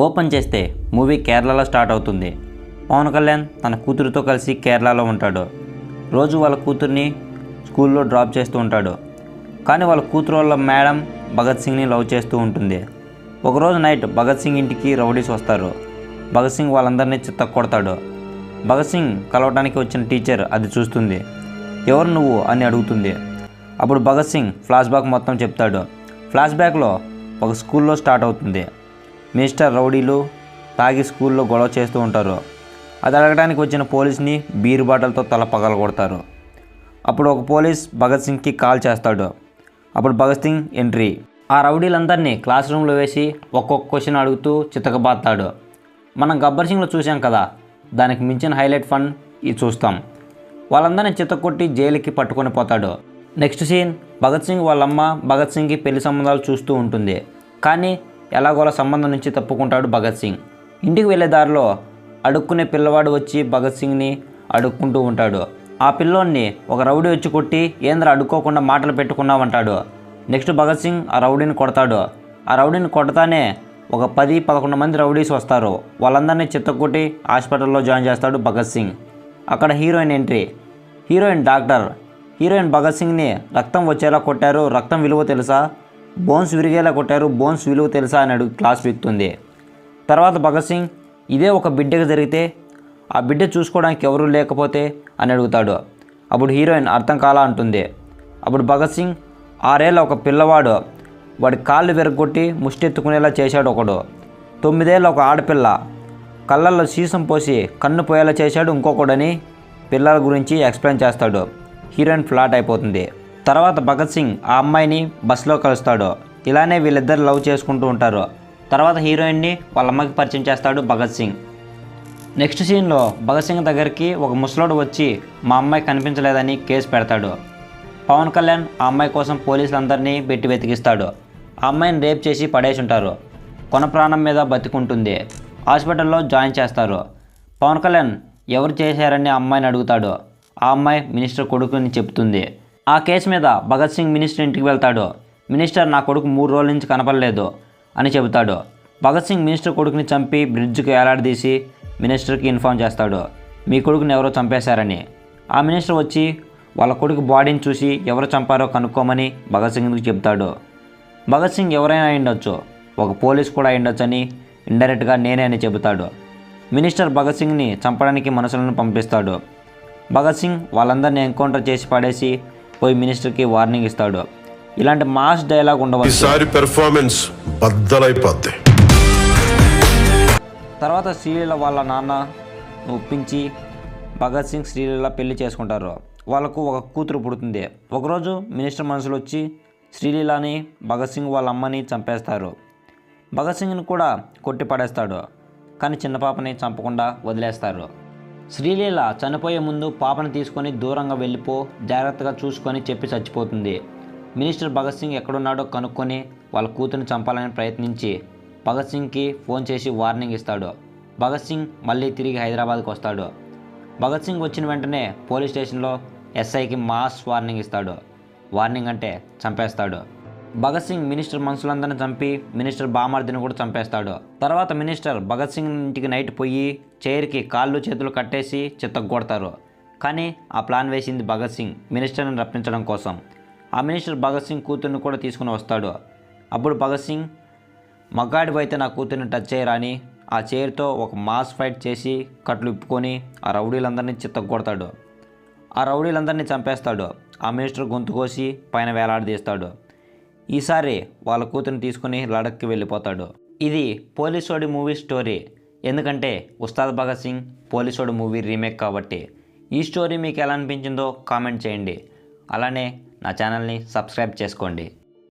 Open చేస్తే movie కేరళలో start అవుతుంది. పవన్ కళ్యాణ్ తన కూతురుతో కలిసి కేరళలో ఉంటాడు. రోజు వాళ్ళ కూతుర్ని స్కూల్లో డ్రాప్ చేస్తూ ఉంటాడు. కానీ వాళ్ళ కూతురు వాళ్ళ మేడం భగత్ సింగ్ని లవ్ చేస్తూ ఉంటుంది. ఒకరోజు నైట్ భగత్ సింగ్ ఇంటికి రౌడీస్ వస్తారు. భగత్ సింగ్ వాళ్ళందరినీ చిత్తకొడతాడు. భగత్ సింగ్ కలవడానికి వచ్చిన టీచర్ అది చూస్తుంది. ఎవరు నువ్వు అని అడుగుతుంది. అప్పుడు భగత్ సింగ్ ఫ్లాష్ బ్యాక్ మొత్తం చెప్తాడు. ఫ్లాష్ బ్యాక్లో ఒక స్కూల్లో స్టార్ట్ అవుతుంది. మినిస్టర్ రౌడీలు తాగి స్కూల్లో గొడవ చేస్తూ ఉంటారు. అది అడగడానికి వచ్చిన పోలీస్ని బీర్ బాటిల్తో తల పగలగొడతారు. అప్పుడు ఒక పోలీస్ భగత్ సింగ్కి కాల్ చేస్తాడు. అప్పుడు భగత్ సింగ్ ఎంట్రీ. ఆ రౌడీలందరినీ క్లాస్ రూమ్లో వేసి ఒక్కొక్క క్వశ్చన్ అడుగుతూ చితకబాతాడు. మనం గబ్బర్ సింగ్లో చూసాం కదా, దానికి మించిన హైలైట్ ఫన్ ఇది చూస్తాం. వాళ్ళందరినీ చితకొట్టి జైలుకి పట్టుకొని పోతాడు. నెక్స్ట్ సీన్, భగత్ సింగ్ వాళ్ళమ్మ భగత్ సింగ్కి పెళ్లి సంబంధాలు చూస్తూ ఉంటుంది. కానీ ఎలాగోలా సంబంధం నుంచి తప్పుకుంటాడు భగత్ సింగ్. ఇంటికి వెళ్ళే దారిలో అడుక్కునే పిల్లవాడు వచ్చి భగత్ సింగ్ని అడుక్కుంటూ ఉంటాడు. ఆ పిల్లోడిని ఒక రౌడీ వచ్చి కొట్టి ఏంద్ర అడుక్కోకుండా మాటలు పెట్టుకున్నావంటాడు. నెక్స్ట్ భగత్ సింగ్ ఆ రౌడీని కొడతాడు. ఆ రౌడీని కొడతానే ఒక 10-11 మంది రౌడీస్ వస్తారు. వాళ్ళందరినీ చిత్తకొట్టి హాస్పిటల్లో జాయిన్ చేస్తాడు భగత్ సింగ్. అక్కడ heroine entry. Heroine doctor. Heroine Bhagat సింగ్ని రక్తం వచ్చేలా కొట్టారు, రక్తం విలువ తెలుసా, బోన్స్ విరిగేలా కొట్టారు, బోన్స్ విలువ తెలుసా అని అడుగు క్లాస్ పీకుతుంది. తర్వాత భగత్ సింగ్ ఇదే ఒక బిడ్డగా జరిగితే ఆ బిడ్డ చూసుకోవడానికి ఎవరూ లేకపోతే అని అడుగుతాడు. అప్పుడు హీరోయిన్ అర్థం కాలా అంటుంది. అప్పుడు భగత్ సింగ్ 6 ఏళ్ళ ఒక పిల్లవాడు వాడి కాళ్ళు విరగొట్టి ముష్టెత్తుకునేలా చేశాడు ఒకడు. 9 ఏళ్ళ ఒక ఆడపిల్ల కళ్ళల్లో సీసం పోసి కన్ను పోయేలా చేశాడు ఇంకొకడని పిల్లల గురించి ఎక్స్ప్లెయిన్ చేస్తాడు. హీరోయిన్ ఫ్లాట్ అయిపోతుంది. తర్వాత భగత్ సింగ్ ఆ అమ్మాయిని బస్సులో కలుస్తాడు. ఇలానే వీళ్ళిద్దరు లవ్ చేసుకుంటూ ఉంటారు. తర్వాత హీరోయిన్ని వాళ్ళ అమ్మకి పరిచయం చేస్తాడు భగత్ సింగ్. నెక్స్ట్ సీన్లో భగత్ సింగ్ దగ్గరికి ఒక ముసలోడు వచ్చి మా అమ్మాయి కనిపించలేదని కేసు పెడతాడు. పవన్ కళ్యాణ్ ఆ అమ్మాయి కోసం పోలీసులందరినీ పెట్టి వెతికిస్తాడు. ఆ అమ్మాయిని రేప్ చేసి పడేసి ఉంటారు. కొన ప్రాణం మీద బతికుంటుంది. హాస్పిటల్లో జాయిన్ చేస్తారు. పవన్ కళ్యాణ్ ఎవరు చేశారని ఆ అమ్మాయిని అడుగుతాడు. ఆ అమ్మాయి మినిస్టర్ కొడుకుని చెప్తుంది. ఆ కేసు మీద భగత్ సింగ్ మినిస్టర్ ఇంటికి వెళ్తాడు. మినిస్టర్ నా కొడుకు 3 రోజుల నుంచి కనపడలేదు అని చెబుతాడు. భగత్ సింగ్ మినిస్టర్ కొడుకుని చంపి బ్రిడ్జ్కి ఏలాడదీసి మినిస్టర్కి ఇన్ఫార్మ్ చేస్తాడు, మీ కొడుకుని ఎవరో చంపేశారని. ఆ మినిస్టర్ వచ్చి వాళ్ళ కొడుకు బాడీని చూసి ఎవరు చంపారో కనుక్కోమని భగత్ సింగ్కి చెప్తాడు. భగత్ సింగ్ ఎవరైనా అయ్యుండొచ్చు, ఒక పోలీస్ కూడా అయ్యుండొచ్చని ఇండైరెక్ట్గా నేనే అని చెబుతాడు. మినిస్టర్ భగత్ సింగ్ని చంపడానికి మనుషులను పంపిస్తాడు. భగత్ సింగ్ వాళ్ళందరినీ ఎన్కౌంటర్ చేసి పడేసి పోయి మినిస్టర్కి వార్నింగ్ ఇస్తాడు. ఇలాంటి మాస్ డైలాగ్ ఉండవచ్చు. తర్వాత శ్రీలీల వాళ్ళ నాన్న ఒప్పించి భగత్ సింగ్ శ్రీలీల పెళ్లి చేసుకుంటారు. వాళ్ళకు ఒక కూతురు పుడుతుంది. ఒకరోజు మినిస్టర్ మనుషులు వచ్చి శ్రీలీలని భగత్ సింగ్ వాళ్ళ అమ్మని చంపేస్తారు. భగత్ సింగ్ని కూడా కొట్టి పడేస్తాడు. కానీ చిన్న పాపని చంపకుండా వదిలేస్తారు. శ్రీలీల చనిపోయే ముందు పాపను తీసుకొని దూరంగా వెళ్ళిపో, జాగ్రత్తగా చూసుకొని చెప్పి చచ్చిపోతుంది. మినిస్టర్ భగత్ సింగ్ ఎక్కడున్నాడో కనుక్కొని వాళ్ళ కూతురిని చంపాలని ప్రయత్నించి భగత్ సింగ్కి ఫోన్ చేసి వార్నింగ్ ఇస్తాడు. భగత్ సింగ్ మళ్ళీ తిరిగి హైదరాబాద్కి వస్తాడు. భగత్ సింగ్ వచ్చిన వెంటనే పోలీస్ స్టేషన్లో ఎస్ఐకి మాస్ వార్నింగ్ ఇస్తాడు. వార్నింగ్ అంటే చంపేస్తాడు. భగత్ సింగ్ మినిస్టర్ మనుషులందరినీ చంపి మినిస్టర్ బామర్దిని కూడా చంపేస్తాడు. తర్వాత మినిస్టర్ భగత్ సింగ్ ఇంటికి నైట్ పోయి చైర్కి కాళ్ళు చేతులు కట్టేసి చిత్తగొడతారు. కానీ ఆ ప్లాన్ వేసింది భగత్ సింగ్ మినిస్టర్ని రప్పించడం కోసం. ఆ మినిస్టర్ భగత్ సింగ్ కూతుర్ని కూడా తీసుకుని వస్తాడు. అప్పుడు భగత్ సింగ్ మగాడివైతే నా కూతుర్ని టచ్ చేయరాని ఆ చైర్తో ఒక మాస్ ఫైట్ చేసి కట్లు ఇప్పుకొని ఆ రౌడీలందరినీ చిత్తగొడతాడు. ఆ రౌడీలందరినీ చంపేస్తాడు. ఆ మినిస్టర్ గొంతు కోసి పైన వేలాడదీస్తాడు. ఈసారి వాళ్ళ కూతురిని తీసుకుని లడఖ్కి వెళ్ళిపోతాడు. ఇది పోలీసోడి మూవీ స్టోరీ. ఎందుకంటే ఉస్తాద్ భగత్ సింగ్ పోలీసోడి మూవీ రీమేక్ కాబట్టి. ఈ స్టోరీ మీకు ఎలా అనిపించిందో కామెంట్ చేయండి. అలానే నా ఛానల్ని సబ్స్క్రైబ్ చేసుకోండి.